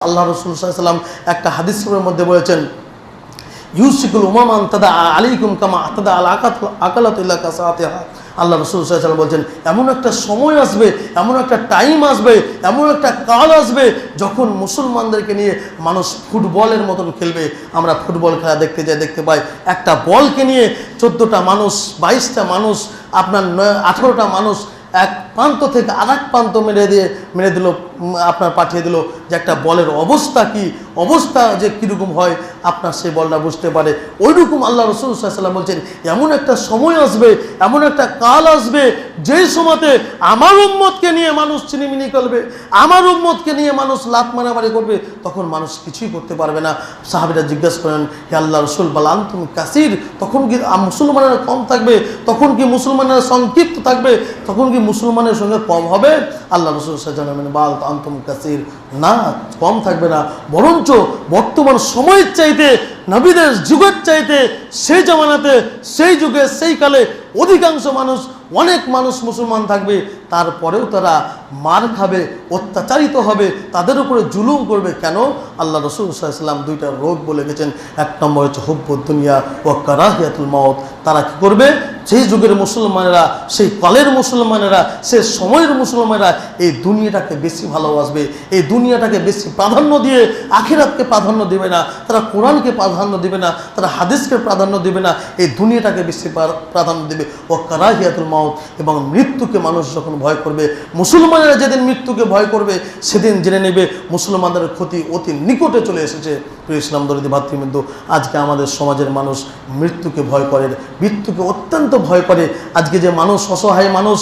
আল্লাহ রাসূল সাল্লাল্লাহু আলাইহি ওয়াসাল্লাম একটা হাদিসের মধ্যে বলেছেন, ইউসিকুল উমামান তাদা আলাইকুম কামা তাদা আল আকালাতু ইলা কাসাতিহা। আল্লাহ রাসূল সাল্লাল্লাহু আলাইহি ওয়াসাল্লাম বলছেন, এমন একটা সময় আসবে, এমন একটা টাইম আসবে, এমন একটা কাল আসবে যখন মুসলমানদেরকে নিয়ে মানুষ ফুটবলের মতন খেলবে। আমরা ফুটবল খেলা দেখতে যাই, দেখতে পাই একটা বলকে নিয়ে 14টা মানুষ, 22টা মানুষ, আপনার 18টা মানুষ এক প্রান্ত থেকে আরেক প্রান্ত মেরে দিল, আপনার পাঠিয়ে দিল, যে একটা বলের অবস্থা কি, অবস্থা যে কীরকম হয় আপনার সেই বলটা বুঝতে পারে। ওইরকম আল্লাহ রাসূল সাল্লাল্লাহু আলাইহি ওয়াসাল্লাম বলছেন, এমন একটা সময় আসবে, এমন একটা কাল আসবে যেই সময়তে আমার উম্মতকে নিয়ে মানুষ চিনিমিনি করবে, আমার উম্মতকে নিয়ে মানুষ লাত মারামারি করবে, তখন মানুষ কিছুই করতে পারবে না। সাহাবীরা জিজ্ঞাসা করেন, হে আল্লাহ রাসূল বাল আনতুম কাসীর, তখন কি মুসলমানেরা কম থাকবে, তখন কি মুসলমানেরা সংক্ষিপ্ত থাকবে, তখন কি মুসলমানের সঙ্গে কম হবে? আল্লাহ রাসূল সাল্লাল্লাহু আলাইহি ওয়াসাল্লাম বাল আনতুম কাসীর, না, কম থাকবে না, বরঞ্চ বর্তমান সময়ের চাইতে, নবীদের যুগের চাইতে, সেই জামানাতে, সেই যুগে, সেই কালে অধিকাংশ মানুষ, অনেক মানুষ মুসলমান থাকবে, তারপরেও তারা মার খাবে, অত্যাচারিত হবে, তাদের উপরে জুলুম করবে। কেন? আল্লাহ রাসূল সাল্লাল্লাহু আলাইহি ওয়াসাল্লাম দুইটা রোগ বলে গেছেন। এক নম্বর হচ্ছে হুব্বুদ দুনিয়া ওয়া কারাহিয়াতুল মাউত। তারা কি করবে? সেই যুগের মুসলমানেরা, সেই কালের মুসলমানেরা, সেই সময়ের মুসলমানেরা এই দুনিয়াটাকে বেশি ভালোবাসবে, এই দুনিয়াটাকে বেশি প্রাধান্য দিয়ে আখিরাতকে প্রাধান্য দেবে না, তারা কোরআনকে প্রাধান্য দেবে না, তারা হাদিসকে প্রাধান্য দেবে না, এই দুনিয়াটাকে বেশি প্রাধান্য দেবে। ও কারাহিয়াতুল মাউত, এবং মৃত্যুকে মানুষ যখন ভয় করবে, মুসলমানেরা যেদিন মৃত্যুকে ভয় করবে, সেদিন জেনে নেবে মুসলমানদের ক্ষতি অতি নিকটে চলে এসেছে। প্রিয় ইসলাম দরদি ভাতৃবৃন্দ, আজকে আমাদের সমাজের মানুষ মৃত্যুকে ভয় করে, মৃত্যুকে অত্যন্ত ভয় করে। আজকে যে মানুষ, অসহায় মানুষ,